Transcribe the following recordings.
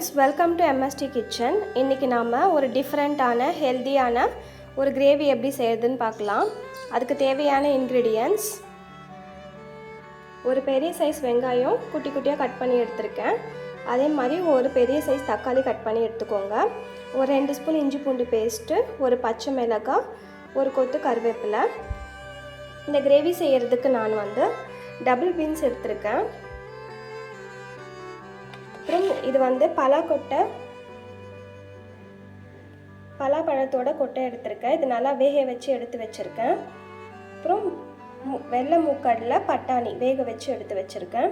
Friends, welcome to MST kitchen. இன்றைக்கி நாம் ஒரு டிஃப்ரெண்ட்டான ஹெல்த்தியான ஒரு கிரேவி எப்படி செய்கிறதுன்னு பார்க்கலாம். அதுக்கு தேவையான இன்க்ரீடியன்ட்ஸ்: ஒரு பெரிய சைஸ் வெங்காயம் குட்டி குட்டியாக கட் பண்ணி எடுத்துருக்கேன். அதே மாதிரி ஒரு பெரிய சைஸ் தக்காளி கட் பண்ணி எடுத்துக்கோங்க. ஒரு 2 ஸ்பூன் இஞ்சி பூண்டு பேஸ்ட்டு, ஒரு பச்சை மிளகாய், ஒரு கொத்து கருவேப்பிலை. இந்த கிரேவி செய்கிறதுக்கு நான் டபுள் பீன்ஸ் எடுத்திருக்கேன். அப்புறம் இது பலாப்பழத்தோட கொட்டை எடுத்திருக்கேன். இது நல்லா வேக வச்சு எடுத்து வச்சுருக்கேன். அப்புறம் வெள்ளை மூக்கடலை பட்டாணி வேக வச்சு எடுத்து வச்சுருக்கேன்.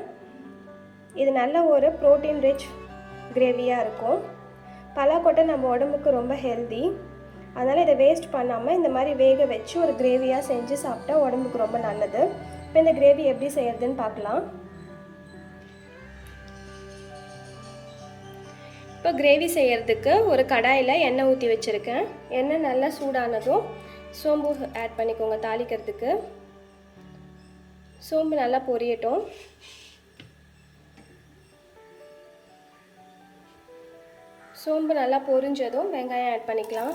இது நல்ல ஒரு ப்ரோட்டீன் ரிச் கிரேவியாக இருக்கும். பலாக்கொட்டை நம்ம உடம்புக்கு ரொம்ப ஹெல்தி. அதனால் இதை வேஸ்ட் பண்ணாமல் இந்த மாதிரி வேக வச்சு ஒரு கிரேவியாக செஞ்சு சாப்பிட்டா உடம்புக்கு ரொம்ப நல்லது. இப்போ இந்த கிரேவி எப்படி செய்கிறதுன்னு பார்க்கலாம். இப்போ கிரேவி செய்கிறதுக்கு ஒரு கடாயில் எண்ணெய் ஊற்றி வச்சுருக்கேன். எண்ணெய் நல்லா சூடானதும் சோம்பு ஆட் பண்ணிக்கோங்க. தாளிக்கிறதுக்கு சோம்பு நல்லா பொரியட்டும். சோம்பு நல்லா பொரிஞ்சதும் வெங்காயம் ஆட் பண்ணிக்கலாம்.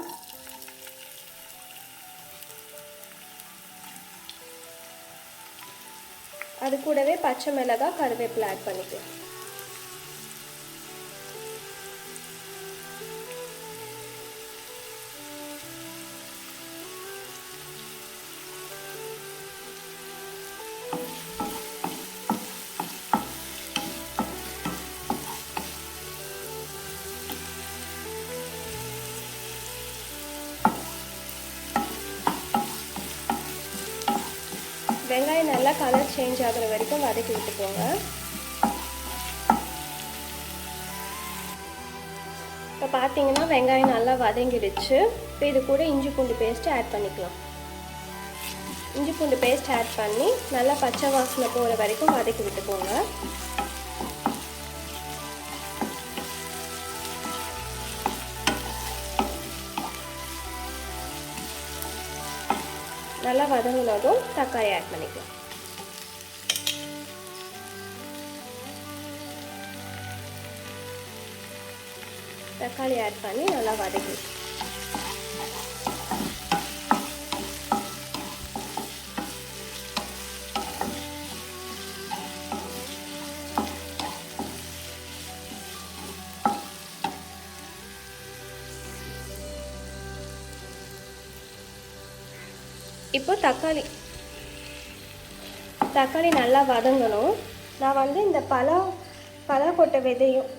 அது கூடவே பச்சை மிளகாய், கருவேப்பிலை ஆட் பண்ணிக்கலாம். வெங்காயம் நல்லா கலர் சேஞ்ச் ஆகிற வரைக்கும் வதக்கி விட்டுக்கோங்க. இப்போ பார்த்தீங்கன்னா வெங்காயம் நல்லா வதங்கிடுச்சு. இப்போ இது கூட இஞ்சி பூண்டு பேஸ்ட்டு ஆட் பண்ணிக்கலாம். இஞ்சி பூண்டு பேஸ்ட் ஆட் பண்ணி நல்லா பச்சை வாசனை போகிற வரைக்கும் வதக்கி விட்டுக்கோங்க. நல்லா வதங்கினதும் தக்காளி ஆட் பண்ணிக்கலாம். தக்காளி ஆட் பண்ணி நல்லா வதக்கி இப்போ தக்காளி நல்லா வதங்கணும். நான் இந்த பலாக்கொட்டை விதையும்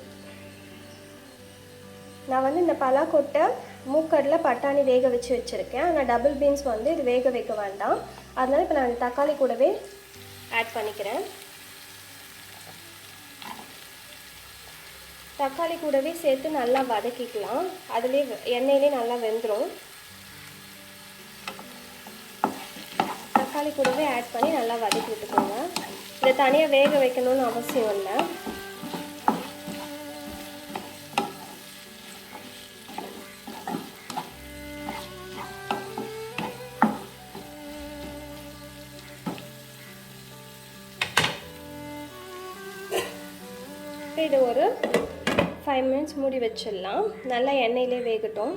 இந்த பலாக்கொட்டை மூக்கடலை பட்டாணி வேக வச்சு வச்சுருக்கேன். ஆனால் டபுள் பீன்ஸ் இது வேக வைக்க வேண்டாம். அதனால் இப்போ நான் தக்காளி கூடவே ஆட் பண்ணிக்கிறேன். தக்காளி கூடவே சேர்த்து நல்லா வதக்கிக்கலாம். அதுலேயே எண்ணெயிலே நல்லா வெந்துடும். தக்காளி கூடவே ஆட் பண்ணி நல்லா வதக்கி விட்டுக்கோங்க. இதை தனியாக வேக வைக்கணும்னு அவசியம் இல்லை. இது ஒரு 5 minutes மூடி வச்சிடலாம். நல்லா எண்ணெயிலே வேகட்டும்.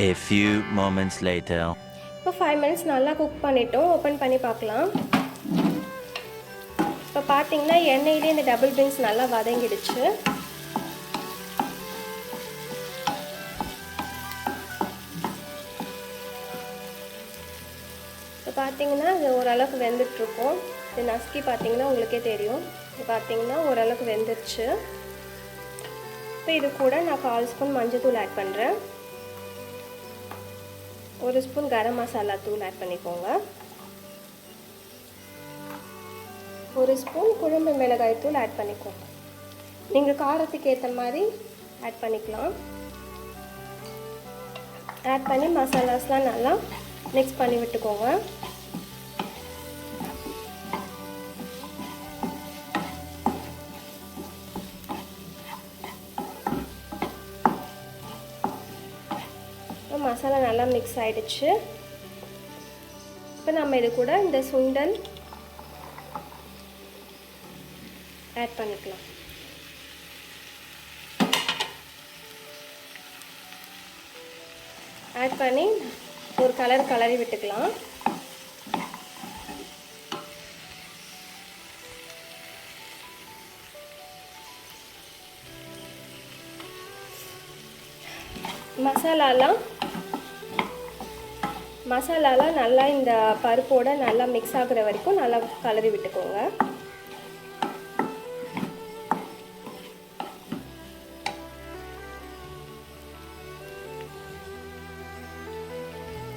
A few moments later. இப்போ 5 minutes நல்லா குக் பண்ணிட்டோம். ஓப்பன் பண்ணி பார்க்கலாம். இப்போ பார்த்தீங்கன்னா எண்ணெயிலே இந்த டபுள் பீன்ஸ் நல்லா வதங்கிடுச்சு. இப்போ பார்த்தீங்கன்னா இது ஓரளவுக்கு வெந்துட்டுருக்கோம். இது நசுக்கி பார்த்தீங்கன்னா உங்களுக்கே தெரியும். இது பார்த்தீங்கன்னா ஓரளவுக்கு வெந்துருச்சு. இப்போ இது கூட நான் 1/4 ஸ்பூன் மஞ்சள் ஆட் பண்ணுறேன். 1 ஸ்பூன் கரம் மசாலா தூள் ஆட் பண்ணிக்கோங்க. 1 ஸ்பூன் குழம்பு மிளகாய் தூள் ஆட் பண்ணிக்கோங்க. நீங்கள் காரத்துக்கு ஏற்ற மாதிரி ஆட் பண்ணிக்கலாம். ஆட் பண்ணி மசாலாஸ்லாம் நல்லா மிக்ஸ் பண்ணி விட்டுக்கோங்க. மசாலா நல்லா மிக்ஸ் ஆகிடுச்சு. இப்போ நம்ம இது கூட இந்த சுண்டல் ஆட் பண்ணிக்கலாம். ஆட் பண்ணி ஒரு கலரி விட்டுக்கலாம். மசாலாலாம் நல்லா இந்த பருப்போட நல்லா மிக்ஸ் ஆகுற வரைக்கும் நல்லா கலரி விட்டுக்கோங்க.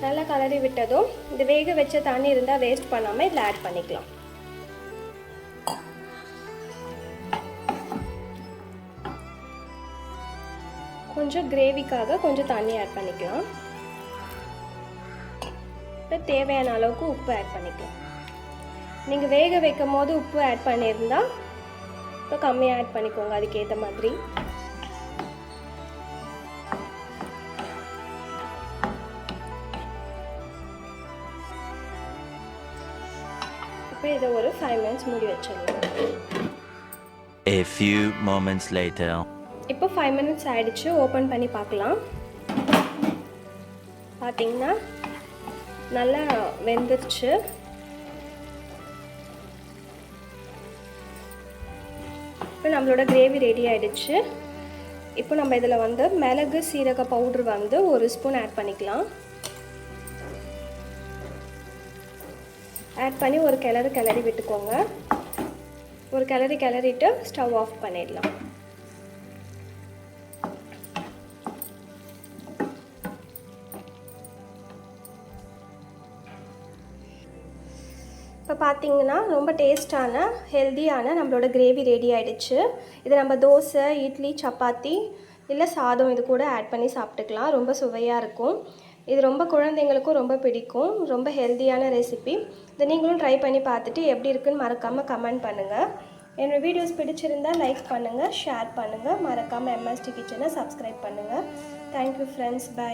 நல்லா கலரி விட்டதும் இந்த வேக வச்ச தண்ணி இருந்தால் வேஸ்ட் பண்ணாமல் இதில் ஆட் பண்ணிக்கலாம். கொஞ்சம் கிரேவிக்காக கொஞ்சம் தண்ணி ஆட் பண்ணிக்கலாம். இப்போ தேவையான அளவுக்கு உப்பு ஆட் பண்ணிக்கலாம். நீங்கள் வேக வைக்கும் போது உப்பு ஆட் பண்ணியிருந்தால் இப்போ கம்மியாக ஆட் பண்ணிக்கோங்க அதுக்கேற்ற மாதிரி. இப்போ இதை ஒரு 5 minutes மூடி வச்சிடலாம். A few moments later. இப்போ 5 minutes ஆயிடுச்சு. ஓப்பன் பண்ணி பார்க்கலாம். பார்த்தீங்கன்னா நல்லா வெந்துருச்சு. இப்போ நம்மளோட கிரேவி ரெடி ஆயிடுச்சு. இப்போ நம்ம இதில் வந்து மிளகு சீரக பவுடர் வந்து 1 ஸ்பூன் ஆட் பண்ணிக்கலாம். ஆட் பண்ணி ஒரு கிளறி விட்டுக்கோங்க. ஒரு கிளறிட்டு ஸ்டவ் ஆஃப் பண்ணிடலாம். இப்போ பார்த்தீங்கன்னா ரொம்ப டேஸ்டான ஹெல்தியான நம்மளோட கிரேவி ரெடி ஆகிடுச்சு. இதை நம்ம தோசை, இட்லி, சப்பாத்தி இல்லை சாதம் இது கூட ஆட் பண்ணி சாப்பிட்டுக்கலாம். ரொம்ப சுவையாக இருக்கும். இது ரொம்ப குழந்தைங்களுக்கும் ரொம்ப பிடிக்கும். ரொம்ப ஹெல்தியான ரெசிபி. இதை நீங்களும் ட்ரை பண்ணி பார்த்துட்டு எப்படி இருக்குன்னு மறக்காமல் கமெண்ட் பண்ணுங்கள். என்னோடய வீடியோஸ் பிடிச்சிருந்தால் லைக் பண்ணுங்கள், ஷேர் பண்ணுங்கள். மறக்காமல் MST கிச்சனை சப்ஸ்கிரைப் பண்ணுங்கள். Thank you friends. பை.